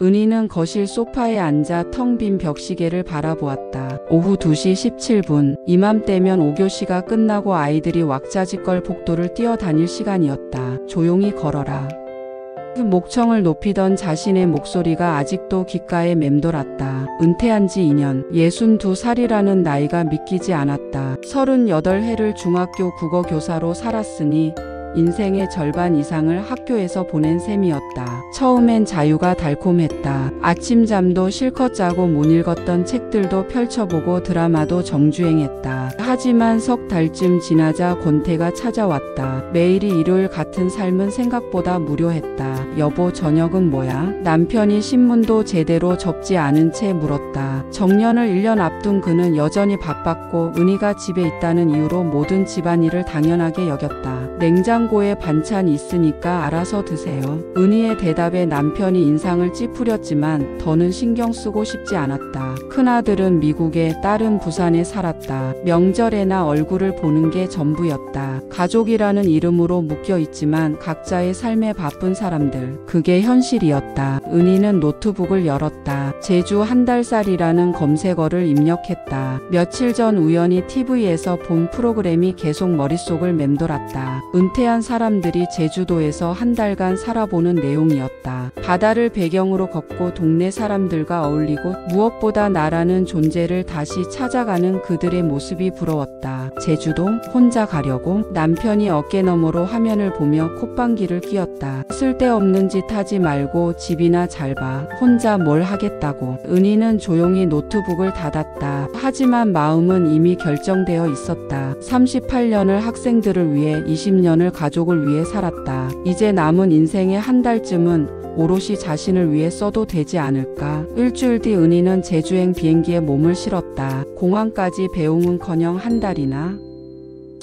은희는 거실 소파에 앉아 텅 빈 벽시계를 바라보았다. 오후 2시 17분. 이맘때면 5교시가 끝나고 아이들이 왁자지껄 복도를 뛰어다닐 시간이었다. 조용히 걸어라. 목청을 높이던 자신의 목소리가 아직도 귓가에 맴돌았다. 은퇴한 지 2년, 62살이라는 나이가 믿기지 않았다. 38해를 중학교 국어교사로 살았으니 인생의 절반 이상을 학교에서 보낸 셈이었다. 처음엔 자유가 달콤했다. 아침잠도 실컷 자고 못 읽었던 책들도 펼쳐보고 드라마도 정주행했다. 하지만 석 달쯤 지나자 권태가 찾아왔다. 매일이 일요일 같은 삶은 생각보다 무료했다. 여보, 저녁은 뭐야? 남편이 신문도 제대로 접지 않은 채 물었다. 정년을 1년 앞둔 그는 여전히 바빴고 은희가 집에 있다는 이유로 모든 집안일을 당연하게 여겼다. 냉장고에 반찬 있으니까 알아서 드세요. 은희의 대답에 남편이 인상을 찌푸렸지만 더는 신경 쓰고 싶지 않았다. 큰아들은 미국에, 딸은 부산에 살았다. 명절에나 얼굴을 보는 게 전부였다. 가족이라는 이름으로 묶여 있지만 각자의 삶에 바쁜 사람들. 그게 현실이었다. 은희는 노트북을 열었다. 제주 한 달살이라는 검색어를 입력했다. 며칠 전 우연히 TV에서 본 프로그램이 계속 머릿속을 맴돌았다. 은퇴한 사람들이 제주도에서 한 달간 살아보는 내용이었다. 바다를 배경으로 걷고 동네 사람들과 어울리고 무엇보다 나라는 존재를 다시 찾아가는 그들의 모습이 부러웠다. 제주도? 혼자 가려고? 남편이 어깨너머로 화면을 보며 콧방귀를 뀌었다. 쓸데없는 짓 하지 말고 집이나 잘 봐. 혼자 뭘 하겠다고. 은희는 조용히 노트북을 닫았다. 하지만 마음은 이미 결정되어 있었다. 38년을 학생들을 위해 20년을 가족을 위해 살았다. 이제 남은 인생의 한 달쯤은 오롯이 자신을 위해 써도 되지 않을까. 일주일 뒤 은희는 제주행 비행기에 몸을 실었다. 공항까지 배웅은커녕 한 달이나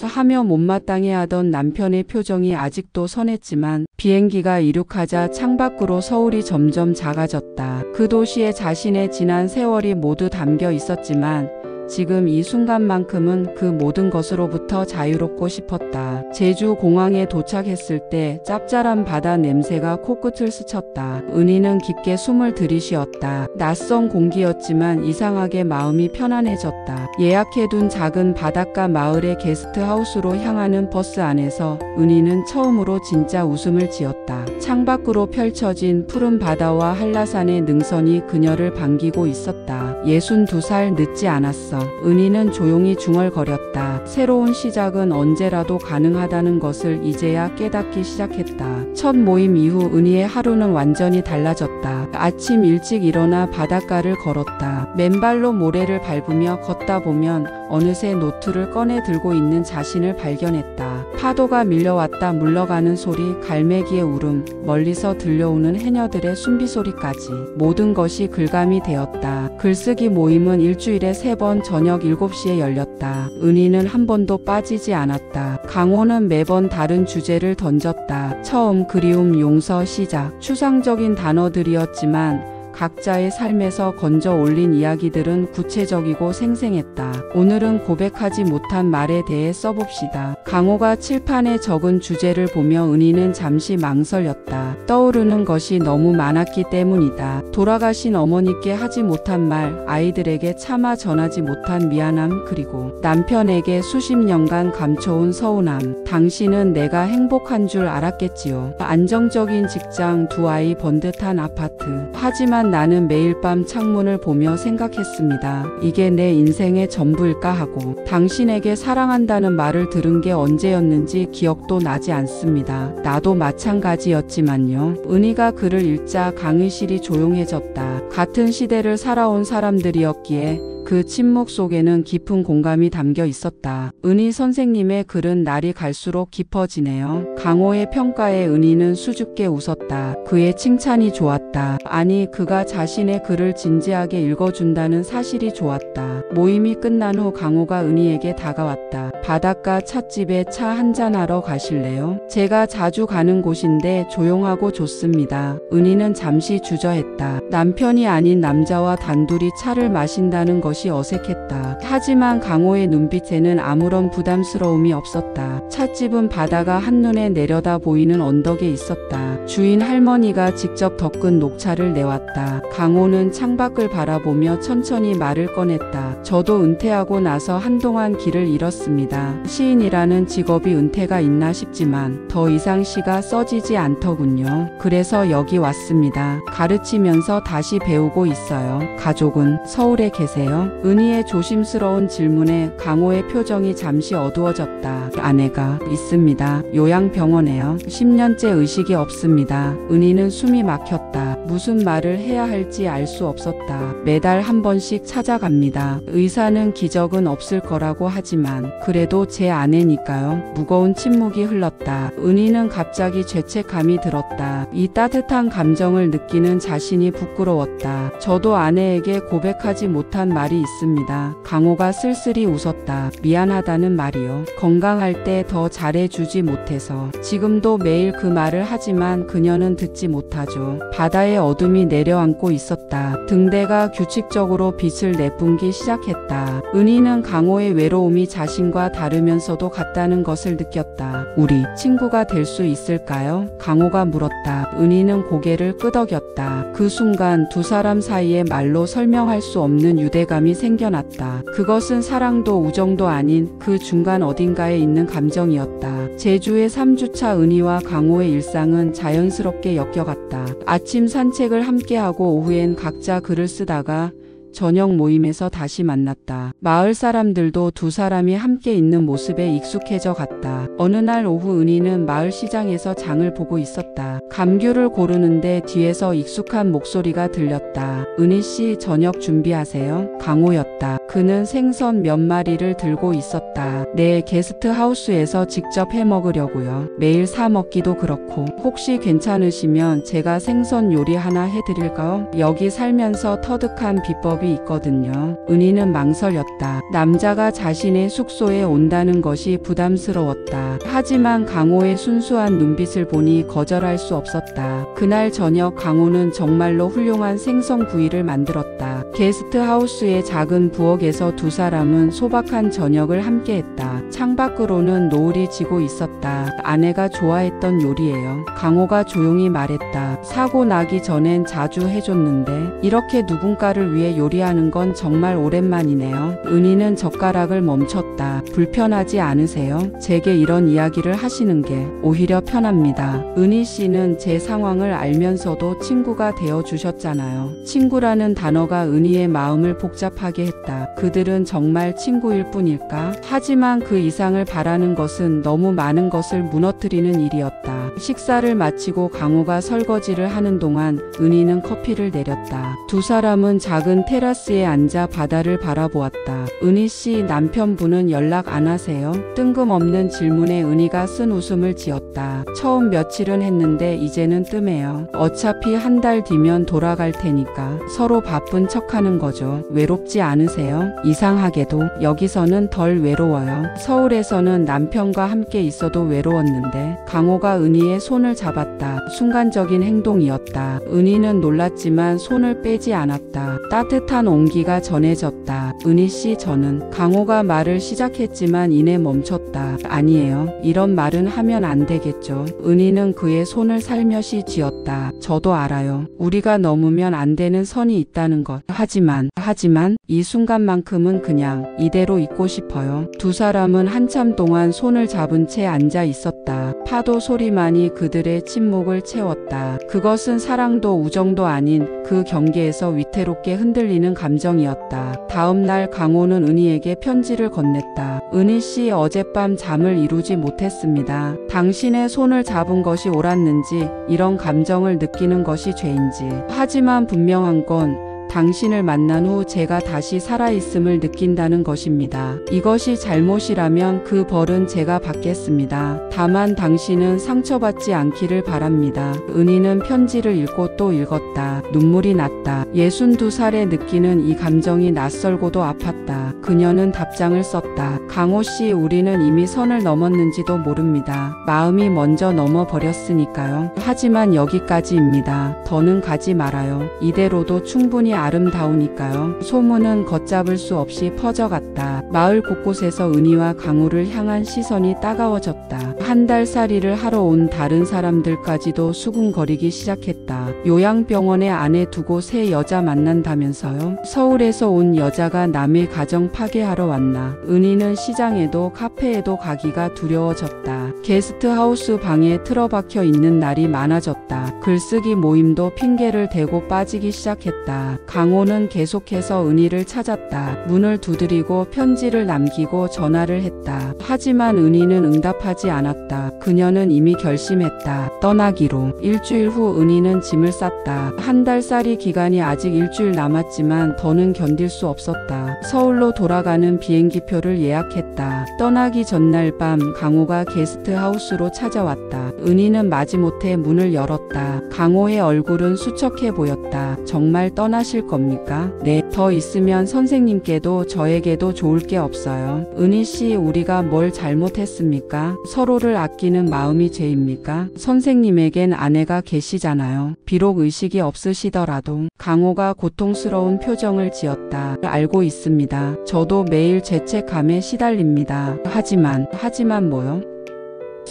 하며 못마땅해 하던 남편의 표정이 아직도 선했지만 비행기가 이륙하자 창밖으로 서울이 점점 작아졌다. 그 도시에 자신의 지난 세월이 모두 담겨 있었지만 지금 이 순간만큼은 그 모든 것으로부터 자유롭고 싶었다. 제주 공항에 도착했을 때 짭짤한 바다 냄새가 코끝을 스쳤다. 은희는 깊게 숨을 들이쉬었다. 낯선 공기였지만 이상하게 마음이 편안해졌다. 예약해둔 작은 바닷가 마을의 게스트하우스로 향하는 버스 안에서 은희는 처음으로 진짜 웃음을 지었다. 창밖으로 펼쳐진 푸른 바다와 한라산의 능선이 그녀를 반기고 있었다. 62살 늦지 않았어. 은희는 조용히 중얼거렸다. 새로운 시작은 언제라도 가능하다는 것을 이제야 깨닫기 시작했다. 첫 모임 이후 은희의 하루는 완전히 달라졌다. 아침 일찍 일어나 바닷가를 걸었다. 맨발로 모래를 밟으며 걷다 보면 어느새 노트를 꺼내 들고 있는 자신을 발견했다. 파도가 밀려왔다 물러가는 소리, 갈매기의 울음, 멀리서 들려오는 해녀들의 숨비소리까지 모든 것이 글감이 되었다. 글쓰기 모임은 일주일에 3번 저녁 7시에 열렸다. 은희는 한 번도 빠지지 않았다. 강호는 매번 다른 주제를 던졌다. 처음, 그리움, 용서, 시작. 추상적인 단어들이었지만 각자의 삶에서 건져 올린 이야기들은 구체적이고 생생했다. 오늘은 고백하지 못한 말에 대해 써봅시다. 강호가 칠판에 적은 주제를 보며 은희는 잠시 망설였다. 떠오르는 것이 너무 많았기 때문이다. 돌아가신 어머니께 하지 못한 말, 아이들에게 차마 전하지 못한 미안함, 그리고 남편에게 수십 년간 감춰온 서운함. 당신은 내가 행복한 줄 알았겠지요. 안정적인 직장, 2아이, 번듯한 아파트. 하지만 나는 매일 밤 창문을 보며 생각했습니다. 이게 내 인생의 전부일까 하고. 당신에게 사랑한다는 말을 들은 게 언제였는지 기억도 나지 않습니다. 나도 마찬가지였지만요. 은희가 글을 읽자 강의실이 조용해졌다. 같은 시대를 살아온 사람들이었기에 그 침묵 속에는 깊은 공감이 담겨 있었다. 은희 선생님의 글은 날이 갈수록 깊어지네요. 강호의 평가에 은희는 수줍게 웃었다. 그의 칭찬이 좋았다. 아니, 그가 자신의 글을 진지하게 읽어준다는 사실이 좋았다. 모임이 끝난 후 강호가 은희에게 다가왔다. 바닷가 찻집에 차 한잔하러 가실래요? 제가 자주 가는 곳인데 조용하고 좋습니다. 은희는 잠시 주저했다. 남편이 아닌 남자와 단둘이 차를 마신다는 것이 몹시 어색했다. 하지만 강호의 눈빛에는 아무런 부담스러움이 없었다. 찻집은 바다가 한눈에 내려다 보이는 언덕에 있었다. 주인 할머니가 직접 덕근 녹차를 내왔다. 강호는 창밖을 바라보며 천천히 말을 꺼냈다. 저도 은퇴하고 나서 한동안 길을 잃었습니다. 시인이라는 직업이 은퇴가 있나 싶지만 더 이상 시가 써지지 않더군요. 그래서 여기 왔습니다. 가르치면서 다시 배우고 있어요. 가족은 서울에 계세요? 은희의 조심스러운 질문에 강호의 표정이 잠시 어두워졌다. 아내가 있습니다. 요양병원에요. 10년째 의식이 없습니다. 은희는 숨이 막혔다. 무슨 말을 해야 할지 알 수 없었다. 매달 한 번씩 찾아갑니다. 의사는 기적은 없을 거라고 하지만 그래도 제 아내니까요. 무거운 침묵이 흘렀다. 은희는 갑자기 죄책감이 들었다. 이 따뜻한 감정을 느끼는 자신이 부끄러웠다. 저도 아내에게 고백하지 못한 말이 있습니다. 강호가 쓸쓸히 웃었다. 미안하다는 말이요. 건강할 때 더 잘해주지 못해서. 지금도 매일 그 말을 하지만 그녀는 듣지 못하죠. 바다의 어둠이 내려앉고 있었다. 등대가 규칙적으로 빛을 내뿜기 시작했다. 은희는 강호의 외로움이 자신과 다르면서도 같다는 것을 느꼈다. 우리 친구가 될 수 있을까요? 강호가 물었다. 은희는 고개를 끄덕였다. 그 순간 두 사람 사이에 말로 설명할 수 없는 유대감이 생겨났다. 그것은 사랑도 우정도 아닌 그 중간 어딘가에 있는 감정이었다. 제주의 3주차 은희와 강호의 일상은 자연스럽게 엮여갔다. 아침 산책을 함께하고 오후엔 각자 글을 쓰다가 저녁 모임에서 다시 만났다. 마을 사람들도 두 사람이 함께 있는 모습에 익숙해져 갔다. 어느 날 오후 은희는 마을 시장에서 장을 보고 있었다. 감귤을 고르는데 뒤에서 익숙한 목소리가 들렸다. 은희 씨 저녁 준비하세요. 강호였다. 그는 생선 몇 마리를 들고 있었다. 네, 게스트하우스에서 직접 해 먹으려고요. 매일 사 먹기도 그렇고 혹시 괜찮으시면 제가 생선 요리 하나 해드릴까요? 여기 살면서 터득한 비법이 있거든요. 은희는 망설였다. 남자가 자신의 숙소에 온다는 것이 부담스러웠다. 하지만 강호의 순수한 눈빛을 보니 거절할 수 없었다. 그날 저녁 강호는 정말로 훌륭한 생선구이를 만들었다. 게스트하우스의 작은 부엌에서 두 사람은 소박한 저녁을 함께했다. 창밖으로는 노을이 지고 있었다. 아내가 좋아했던 요리예요. 강호가 조용히 말했다. 사고 나기 전엔 자주 해줬는데 이렇게 누군가를 위해 요리하는 건 정말 오랜만이네요. 은희는 젓가락을 멈췄다. 불편하지 않으세요? 제게 이런 이야기를 하시는 게 오히려 편합니다. 은희 씨는 제 상황을 알면서도 친구가 되어주셨잖아요. 친구라는 단어가 은희의 마음을 복잡하게 했다. 그들은 정말 친구일 뿐일까? 하지만 그 이상을 바라는 것은 너무 많은 것을 무너뜨리는 일이었다. 식사를 마치고 강호가 설거지를 하는 동안 은희는 커피를 내렸다. 두 사람은 작은 테라스에 앉아 바다를 바라보았다. 은희 씨 남편분은 연락 안 하세요? 뜬금없는 질문에 은희가 쓴 웃음을 지었다. 처음 며칠은 했는데 이제는 뜸해요. 어차피 한 달 뒤면 돌아갈 테니까 서로 바쁜 척하는 거죠. 외롭지 않으세요? 이상하게도 여기서는 덜 외로워요. 서울에서는 남편과 함께 있어도 외로웠는데. 강호가 은희의 손을 잡았다. 순간적인 행동이었다. 은희는 놀랐지만 손을 빼지 않았다. 따뜻한 온기가 전해졌다. 은희 씨 저는 강호가 말을 시작했지만 이내 멈췄다. 아니에요. 이런 말은 하면 안 되겠죠. 은희는 그의 손을 살며시 쥐었다. 저도 알아요. 우리가 넘으면 안 되는 선이 있다는 것. 하지만 이 순간만큼은 그냥 이대로 있고 싶어요. 두 사람은 한참 동안 손을 잡은 채 앉아 있었다. 파도 소리만이 그들의 침묵을 채웠다. 그것은 사랑도 우정도 아닌 그 경계에서 위태롭게 흔들리는 감정이었다. 다음 날 강호는 은희에게 편지를 건넸다. 은희 씨 어젯밤 잠을 이루지 못했습니다. 당신의 손을 잡은 것이 옳았는지 이런 감정을 느끼는 것이 죄인지. 하지만 분명한 건 당신을 만난 후 제가 다시 살아있음을 느낀다는 것입니다. 이것이 잘못이라면 그 벌은 제가 받겠습니다. 다만 당신은 상처받지 않기를 바랍니다. 은희는 편지를 읽고 또 읽었다. 눈물이 났다. 62살에 느끼는 이 감정이 낯설고도 아팠다. 그녀는 답장을 썼다. 강호 씨, 우리는 이미 선을 넘었는지도 모릅니다. 마음이 먼저 넘어버렸으니까요. 하지만 여기까지입니다. 더는 가지 말아요. 이대로도 충분히 아름다우니까요. 소문은 걷잡을 수 없이 퍼져갔다. 마을 곳곳에서 은희와 강호를 향한 시선이 따가워졌다. 한 달 살이를 하러 온 다른 사람들까지도 수군거리기 시작했다. 요양병원에 아내 두고 새 여자 만난다면서요? 서울에서 온 여자가 남의 가정 파괴하러 왔나? 은희는 시장에도 카페에도 가기가 두려워졌다. 게스트하우스 방에 틀어박혀 있는 날이 많아졌다. 글쓰기 모임도 핑계를 대고 빠지기 시작했다. 강호는 계속해서 은희를 찾았다. 문을 두드리고 편지를 남기고 전화를 했다. 하지만 은희는 응답하지 않았다. 그녀는 이미 결심했다. 떠나기로. 일주일 후 은희는 짐을 쌌다. 한 달 살이 기간이 아직 일주일 남았지만 더는 견딜 수 없었다. 서울로 돌아가는 비행기표를 예약했다. 떠나기 전날 밤 강호가 게스트하우스로 찾아왔다. 은희는 마지못해 문을 열었다. 강호의 얼굴은 수척해 보였다. 정말 떠나실 겁니까? 네, 더 있으면 선생님께도 저에게도 좋을 게 없어요. 은희 씨, 우리가 뭘 잘못했습니까? 서로를 아끼는 마음이 죄입니까? 선생님에겐 아내가 계시잖아요. 비록 의식이 없으시더라도. 강호가 고통스러운 표정을 지었다. 알고 있습니다. 저도 매일 죄책감에 시달립니다. 하지만 뭐요?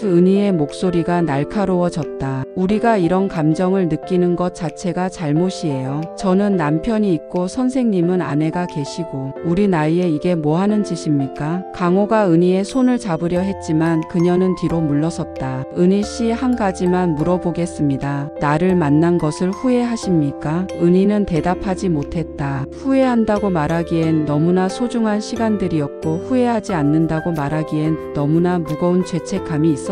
은희의 목소리가 날카로워졌다. 우리가 이런 감정을 느끼는 것 자체가 잘못이에요. 저는 남편이 있고 선생님은 아내가 계시고 우리 나이에 이게 뭐 하는 짓입니까? 강호가 은희의 손을 잡으려 했지만 그녀는 뒤로 물러섰다. 은희 씨, 한 가지만 물어보겠습니다. 나를 만난 것을 후회하십니까? 은희는 대답하지 못했다. 후회한다고 말하기엔 너무나 소중한 시간들이었고 후회하지 않는다고 말하기엔 너무나 무거운 죄책감이 있었다.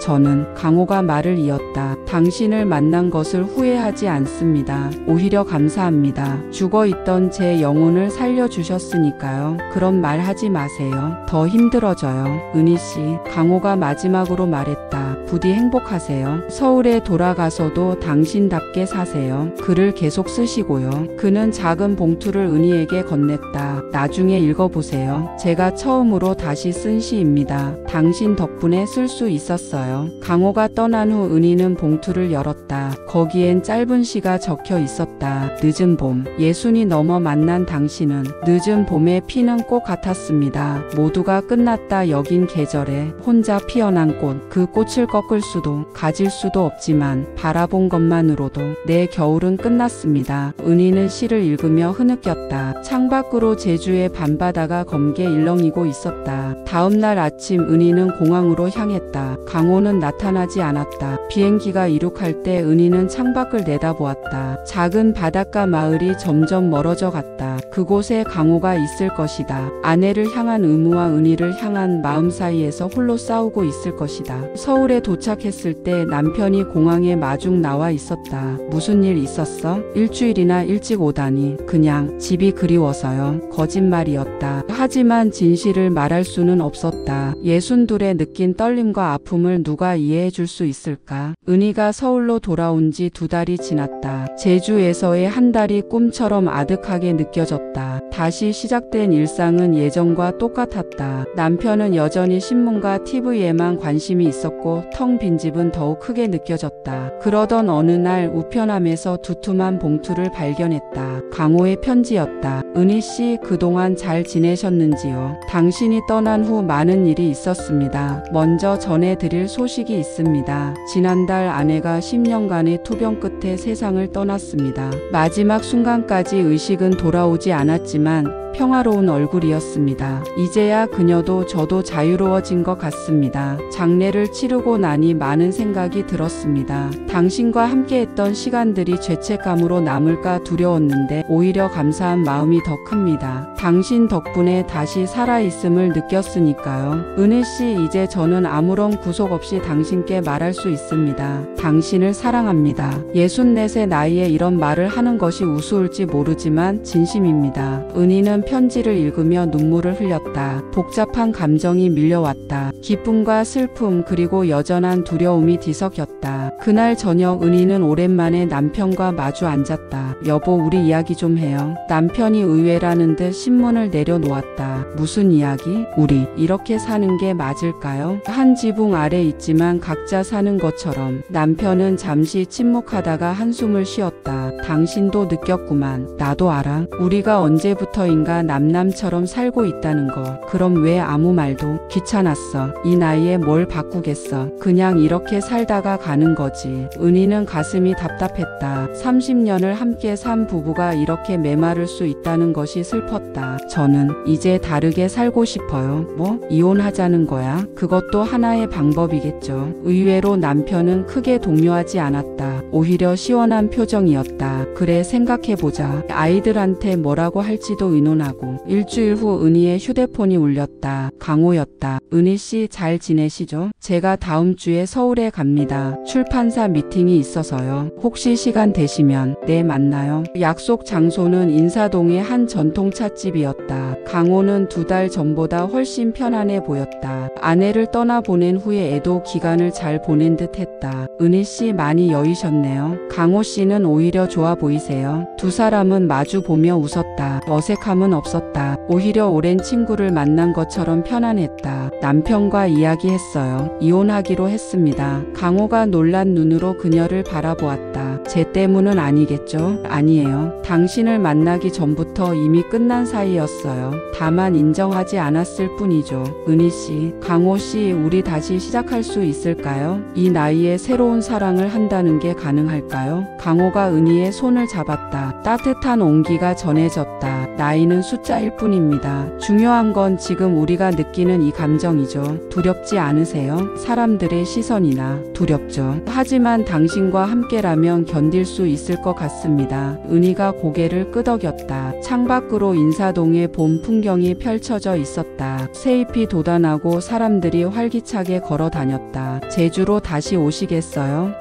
저는 강호가 말을 이었다. 당신을 만난 것을 후회하지 않습니다. 오히려 감사합니다. 죽어있던 제 영혼을 살려주셨으니까요. 그런 말 하지 마세요. 더 힘들어져요. 은희 씨, 강호가 마지막으로 말했다. 부디 행복하세요. 서울에 돌아가서도 당신답게 사세요. 글을 계속 쓰시고요. 그는 작은 봉투를 은희에게 건넸다. 나중에 읽어보세요. 제가 처음으로 다시 쓴 시입니다. 당신 덕분에 쓸 수 있었어요. 강호가 떠난 후 은희는 봉투를 열었다. 거기엔 짧은 시가 적혀 있었다. 늦은 봄. 예순이 넘어 만난 당신은 늦은 봄에 피는 꽃 같았습니다. 모두가 끝났다 여긴 계절에 혼자 피어난 꽃. 그 꽃을 꺾을 수도 가질 수도 없지만 바라본 것만으로도 내 겨울은 끝났습니다. 은희는 시를 읽으며 흐느꼈다. 창밖으로 제주의 밤바다가 검게 일렁이고 있었다. 다음 날 아침 은희는 공항으로 향했다. 강호는 나타나지 않았다. 비행기가 이륙할 때 은희는 창밖을 내다보았다. 작은 바닷가 마을이 점점 멀어져 갔다. 그곳에 강호가 있을 것이다. 아내를 향한 의무와 은희를 향한 마음 사이에서 홀로 싸우고 있을 것이다. 서울에 도착했을 때 남편이 공항에 마중 나와 있었다. 무슨 일 있었어? 일주일이나 일찍 오다니. 그냥 집이 그리워서요. 거짓말이었다. 하지만 진실을 말할 수는 없었다. 62에 느낀 떨림과 아픔을 누가 이해해 줄 수 있을까? 은희가 서울로 돌아온 지 2달이 지났다. 제주에서의 한 달이 꿈처럼 아득하게 느껴졌다. 다시 시작된 일상은 예전과 똑같았다. 남편은 여전히 신문과 TV에만 관심이 있었고 텅 빈 집은 더욱 크게 느껴졌다. 그러던 어느 날 우편함에서 두툼한 봉투를 발견했다. 강호의 편지였다. 은희 씨, 그동안 잘 지내셨는지요? 당신이 떠난 후 많은 일이 있었습니다. 먼저 전해드릴 소식이 있습니다. 지난달 아내가 10년간의 투병 끝에 세상을 떠났습니다. 마지막 순간까지 의식은 돌아오지 않았지만 평화로운 얼굴이었습니다. 이제야 그녀도 저도 자유로워진 것 같습니다. 장례를 치르고 나니 많은 생각이 들었습니다. 당신과 함께했던 시간들이 죄책감으로 남을까 두려웠는데 오히려 감사한 마음이 더 큽니다. 당신 덕분에 다시 살아있음을 느꼈으니까요. 은희 씨, 이제 저는 아무런 구속 없이 당신께 말할 수 있습니다. 당신을 사랑합니다. 64세 나이에 이런 말을 하는 것이 우스울지 모르지만 진심입니다. 은희는 편지를 읽으며 눈물을 흘렸다. 복잡한 감정이 밀려왔다. 기쁨과 슬픔 그리고 여전한 두려움이 뒤섞였다. 그날 저녁 은희는 오랜만에 남편과 마주 앉았다. 여보, 우리 이야기 좀 해요. 남편이 의외라는 듯 신문을 내려놓았다. 무슨 이야기? 우리 이렇게 사는 게 맞을까요? 한 지붕 아래 있지만 각자 사는 것처럼. 남편은 잠시 침묵하다가 한숨을 쉬었다. 당신도 느꼈구만. 나도 알아. 우리가 언제부터인가 남남처럼 살고 있다는 거. 그럼 왜 아무 말도? 귀찮았어. 이 나이에 뭘 바꾸겠어. 그냥 이렇게 살다가 가는 거지. 은희는 가슴이 답답했다. 30년을 함께 산 부부가 이렇게 메마를 수 있다는 것이 슬펐다. 저는 이제 다르게 살고 싶어요. 뭐? 이혼하자는 거야? 그것도 하나의 방법이겠죠. 의외로 남편은 크게 동요하지 않았다. 오히려 시원한 표정이었다. 그래, 생각해보자. 아이들한테 뭐라고 할지도 의논하고. 일주일 후 은희의 휴대폰이 울렸다. 강호였다. 은희씨, 잘 지내시죠? 제가 다음 주에 서울에 갑니다. 출판사 미팅이 있어서요. 혹시 시간 되시면. 네, 만나요. 약속 장소는 인사동의 한 전통찻집이었다. 강호는 2달 전보다 훨씬 편안해 보였다. 아내를 떠나보낸 후에 애도 기간을 잘 보낸 듯 했다. 은희씨, 많이 여유셨네요. 강호씨는 오히려 좋아 보이세요. 두 사람은 마주 보며 웃었다. 어색함은 없었다. 오히려 오랜 친구를 만난 것처럼 편안했다. 남편과 이야기했어요. 이혼하기로 했습니다. 강호가 놀란 눈으로 그녀를 바라보았다. 제 때문은 아니겠죠? 아니에요. 당신을 만나기 전부터 이미 끝난 사이였어요. 다만 인정하지 않았을 뿐이죠. 은희씨, 강호씨, 우리 다시 시작할 수 있을까요? 이 나이에 새로운 사랑을 한다는 게 가능할까요? 강호가 은희의 손을 잡았다. 따뜻한 온기가 전해졌다. 나이는 숫자일 뿐입니다. 중요한 건 지금 우리가 느끼는 이 감정이죠. 두렵지 않으세요? 사람들의 시선이나. 두렵죠. 하지만 당신과 함께라면 견딜 수 있을 것 같습니다. 은희가 고개를 끄덕였다. 창밖으로 인사동의 봄 풍경이 펼쳐져 있었다. 새잎이 돋아나고 사람들이 활기차게 걸어 다녔다. 제주로 다시 오시겠어요?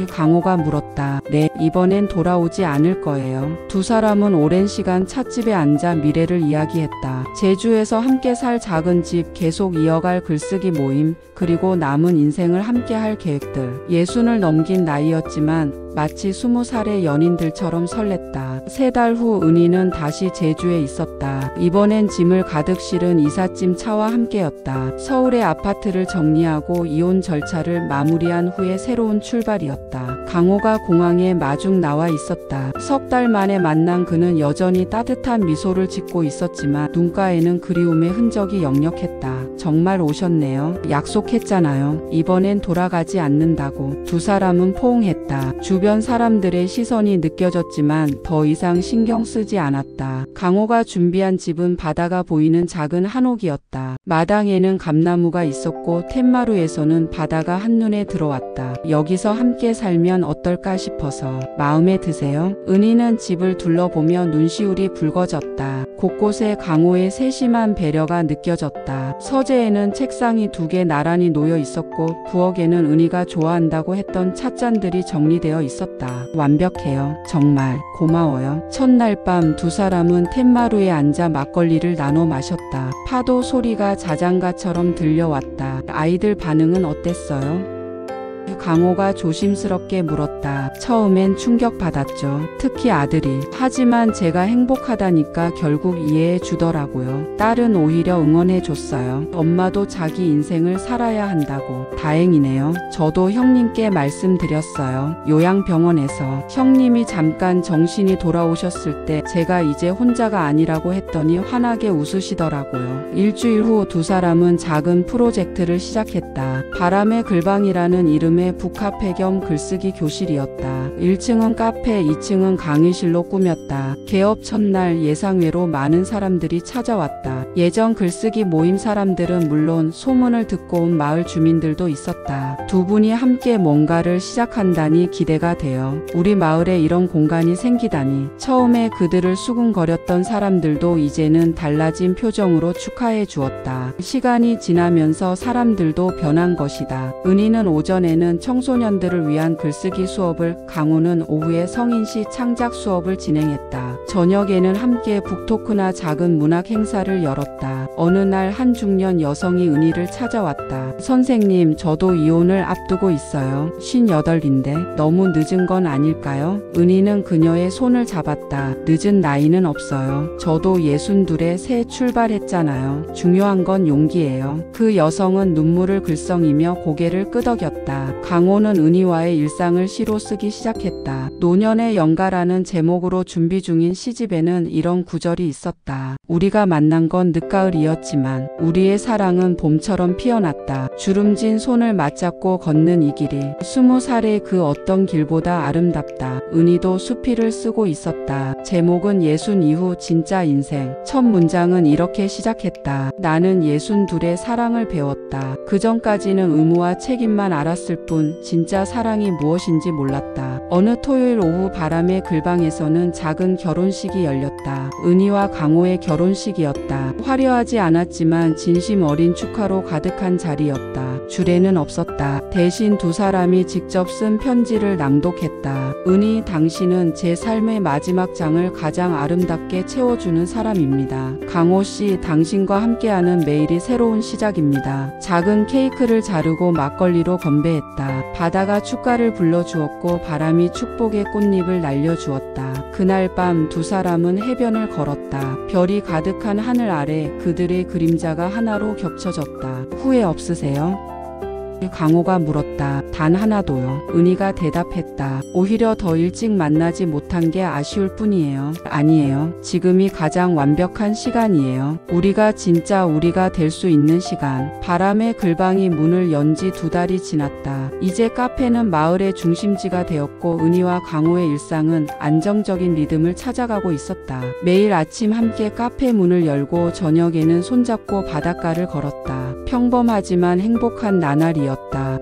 강호가 물었다. 네, 이번엔 돌아오지 않을 거예요. 두 사람은 오랜 시간 찻집에 앉아 미래를 이야기했다. 제주에서 함께 살 작은 집, 계속 이어갈 글쓰기 모임, 그리고 남은 인생을 함께 할 계획들. 60을 넘긴 나이였지만 마치 20살의 연인들처럼 설렜다. 3달 후 은희는 다시 제주에 있었다. 이번엔 짐을 가득 실은 이삿짐 차와 함께였다. 서울의 아파트를 정리하고 이혼 절차를 마무리한 후에 새로운 출발이었다. 강호가 공항에 마중 나와 있었다. 3달 만에 만난 그는 여전히 따뜻한 미소를 짓고 있었지만 눈가에는 그리움의 흔적이 역력했다. 정말 오셨네요. 약속했잖아요. 이번엔 돌아가지 않는다고. 두 사람은 포옹했다. 주변 사람들의 시선이 느껴졌지만 더 이상 신경 쓰지 않았다. 강호가 준비한 집은 바다가 보이는 작은 한옥이었다. 마당에는 감나무가 있었고 툇마루에서는 바다가 한눈에 들어왔다. 여기서 함께 살면 어떨까 싶어서. 마음에 드세요? 은희는 집을 둘러보며 눈시울이 붉어졌다. 곳곳에 강호의 세심한 배려가 느껴졌다. 서재에는 책상이 2개 나란히 놓여 있었고 부엌에는 은희가 좋아한다고 했던 찻잔들이 정리되어 있었다. 완벽해요. 정말 고마워요. 첫날 밤 두 사람은 툇마루에 앉아 막걸리를 나눠 마셨다. 파도 소리가 자장가처럼 들려왔다. 아이들 반응은 어땠어요? 강호가 조심스럽게 물었다. 처음엔 충격받았죠. 특히 아들이. 하지만 제가 행복하다니까 결국 이해해 주더라고요. 딸은 오히려 응원해 줬어요. 엄마도 자기 인생을 살아야 한다고. 다행이네요. 저도 형님께 말씀드렸어요. 요양병원에서. 형님이 잠깐 정신이 돌아오셨을 때 제가 이제 혼자가 아니라고 했더니 환하게 웃으시더라고요. 일주일 후 두 사람은 작은 프로젝트를 시작했다. 바람의 글방이라는 이름의 북카페 겸 글쓰기 교실이었다. 1층은 카페, 2층은 강의실로 꾸몄다. 개업 첫날 예상외로 많은 사람들이 찾아왔다. 예전 글쓰기 모임 사람들은 물론 소문을 듣고 온 마을 주민들도 있었다. 두 분이 함께 뭔가를 시작한다니 기대가 돼요. 우리 마을에 이런 공간이 생기다니. 처음에 그들을 수군거렸던 사람들도 이제는 달라진 표정으로 축하해 주었다. 시간이 지나면서 사람들도 변한 것이다. 은희는 오전에는 청소년들을 위한 글쓰기 수업을, 강호는 오후에 성인시 창작 수업을 진행했다. 저녁에는 함께 북토크나 작은 문학 행사를 열었다. 어느 날 한 중년 여성이 은희를 찾아왔다. 선생님, 저도 이혼을 앞두고 있어요. 58인데 너무 늦은 건 아닐까요? 은희는 그녀의 손을 잡았다. 늦은 나이는 없어요. 저도 62에 새 출발했잖아요. 중요한 건 용기예요. 그 여성은 눈물을 글썽이며 고개를 끄덕였다. 강호는 은희와의 일상을 시로 쓰기 시작했다. 노년의 연가라는 제목으로 준비 중인 시집에는 이런 구절이 있었다. 우리가 만난 건 늦가을이었지만 우리의 사랑은 봄처럼 피어났다. 주름진 손을 맞잡고 걷는 이 길이 20살의 그 어떤 길보다 아름답다. 은희도 수필을 쓰고 있었다. 제목은 60 이후 진짜 인생. 첫 문장은 이렇게 시작했다. 나는 62의 사랑을 배웠다. 그전까지는 의무와 책임만 알았을 뿐 진짜 사랑이 무엇인지 몰랐다. 어느 토요일 오후 바람의 글방에서는 작은 결혼식이 열렸다. 은희와 강호의 결혼식이었다. 화려하지 않았지만 진심 어린 축하로 가득한 자리였다. 주례는 없었다. 대신 두 사람이 직접 쓴 편지를 낭독했다. 은희, 당신은 제 삶의 마지막 장을 가장 아름답게 채워주는 사람입니다. 강호 씨, 당신과 함께하는 매일이 새로운 시작입니다. 작은 케이크를 자르고 막걸리로 건배했다. 바다가 축가를 불러주었고 바람이 축복의 꽃잎을 날려주었다. 그날 밤 두 사람은 해변을 걸었다. 별이 가득한 하늘 아래 그들의 그림자가 하나로 겹쳐졌다. 후회 없으세요? 강호가 물었다. 단 하나도요. 은희가 대답했다. 오히려 더 일찍 만나지 못한 게 아쉬울 뿐이에요. 아니에요. 지금이 가장 완벽한 시간이에요. 우리가 진짜 우리가 될 수 있는 시간. 바람의 글방이 문을 연 지 2달이 지났다. 이제 카페는 마을의 중심지가 되었고 은희와 강호의 일상은 안정적인 리듬을 찾아가고 있었다. 매일 아침 함께 카페 문을 열고 저녁에는 손잡고 바닷가를 걸었다. 평범하지만 행복한 나날이었다.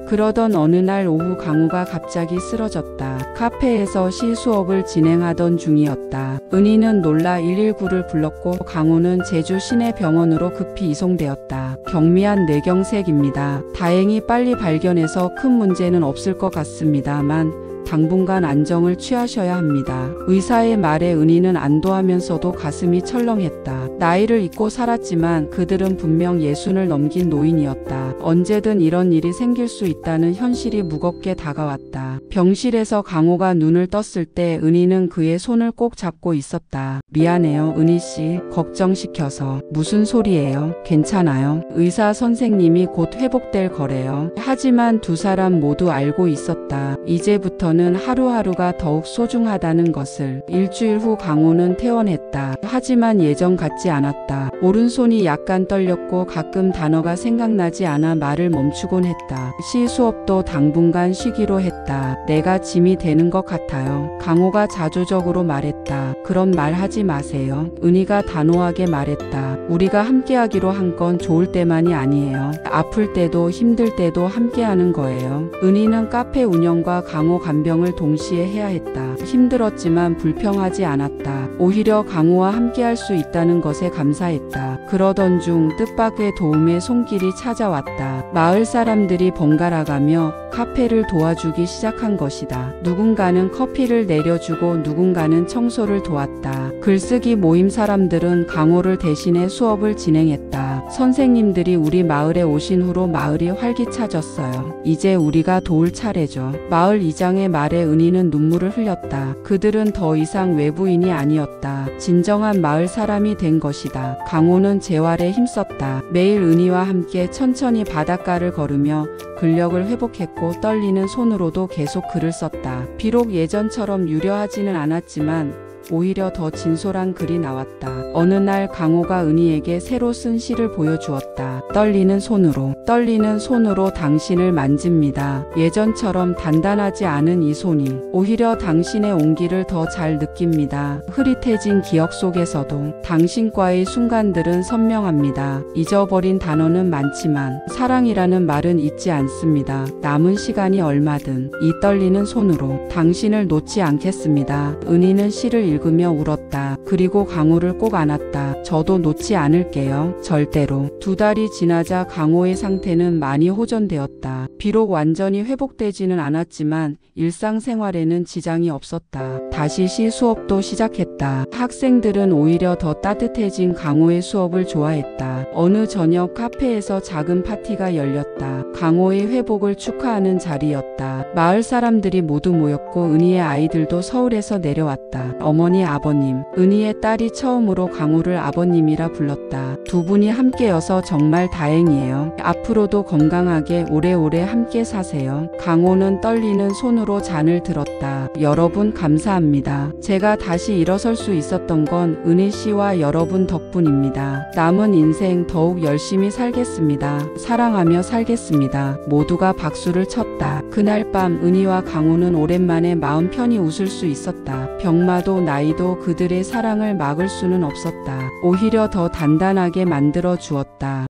그러던 어느 날 오후 강호가 갑자기 쓰러졌다. 카페에서 시 수업을 진행하던 중이었다. 은희는 놀라 119를 불렀고 강호는 제주 시내병원으로 급히 이송되었다. 경미한 뇌경색입니다. 다행히 빨리 발견해서 큰 문제는 없을 것 같습니다만 당분간 안정을 취하셔야 합니다. 의사의 말에 은희는 안도하면서도 가슴이 철렁했다. 나이를 잊고 살았지만 그들은 분명 60을 넘긴 노인이었다. 언제든 이런 일이 생길 수 있다는 현실이 무겁게 다가왔다. 병실에서 강호가 눈을 떴을 때 은희는 그의 손을 꼭 잡고 있었다. 미안해요, 은희씨. 걱정시켜서. 무슨 소리예요? 괜찮아요. 의사 선생님이 곧 회복될 거래요. 하지만 두 사람 모두 알고 있었다. 이제부터는 하루하루가 더욱 소중하다는 것을. 일주일 후 강호는 퇴원했다. 하지만 예전 같지 않았다. 오른손이 약간 떨렸고 가끔 단어가 생각나지 않아 말을 멈추곤 했다. 시 수업도 당분간 쉬기로 했다. 내가 짐이 되는 것 같아요. 강호가 자조적으로 말했다. 그런 말 하지 마세요. 은희가 단호하게 말했다. 우리가 함께하기로 한 건 좋을 때만이 아니에요. 아플 때도 힘들 때도 함께하는 거예요. 은희는 카페 운영과 강호 간병을 동시에 해야 했다. 힘들었지만 불평하지 않았다. 오히려 강호와 함께할 수 있다는 것에 감사했다. 그러던 중 뜻밖의 도움의 손길이 찾아왔다. 마을 사람들이 번갈아가며 카페를 도와주기 시작한 것이다. 누군가는 커피를 내려주고 누군가는 청소를 도왔다. 글쓰기 모임 사람들은 강호를 대신해 수업을 진행했다. 선생님들이 우리 마을에 오신 후로 마을이 활기차졌어요. 이제 우리가 도울 차례죠. 마을 이장의 말에 은희는 눈물을 흘렸다. 그들은 더 이상 외부인이 아니었다. 진정한 마을 사람이 된 것이다. 강호는 재활에 힘썼다. 매일 은희와 함께 천천히 바닷가를 걸으며 근력을 회복했고 떨리는 손으로도 계속 글을 썼다. 비록 예전처럼 유려하지는 않았지만 오히려 더 진솔한 글이 나왔다. 어느 날 강호가 은희에게 새로 쓴 시를 보여주었다. 떨리는 손으로 당신을 만집니다. 예전처럼 단단하지 않은 이 손이 오히려 당신의 온기를 더 잘 느낍니다. 흐릿해진 기억 속에서도 당신과의 순간들은 선명합니다. 잊어버린 단어는 많지만 사랑이라는 말은 잊지 않습니다. 남은 시간이 얼마든 이 떨리는 손으로 당신을 놓지 않겠습니다. 은희는 시를 읽으며 울었다. 그리고 강호를 꼭 안았다. 저도 놓지 않을게요. 절대로. 2달이 지나자 강호의 상태는 많이 호전되었다. 비록 완전히 회복되지는 않았지만 일상생활에는 지장이 없었다. 다시 시 수업도 시작했다. 학생들은 오히려 더 따뜻해진 강호의 수업을 좋아했다. 어느 저녁 카페에서 작은 파티가 열렸다. 강호의 회복을 축하하는 자리였다. 마을 사람들이 모두 모였고 은희의 아이들도 서울에서 내려왔다. 어머니, 아버님, 은희의 딸이 처음으로 강호를 아버님이라 불렀다. 두 분이 함께여서 정말 다행이에요. 앞으로도 건강하게 오래오래 함께 사세요. 강호는 떨리는 손으로 잔을 들었다. 여러분 감사합니다. 제가 다시 일어설 수 있었던 건 은희 씨와 여러분 덕분입니다. 남은 인생 더욱 열심히 살겠습니다. 사랑하며 살겠습니다. 모두가 박수를 쳤다. 그날 밤 은희와 강호는 오랜만에 마음 편히 웃을 수 있었다. 병마도 나이도 그들의 사랑을 막을 수는 없었다. 오히려 더 단단하게 만들어 주었다.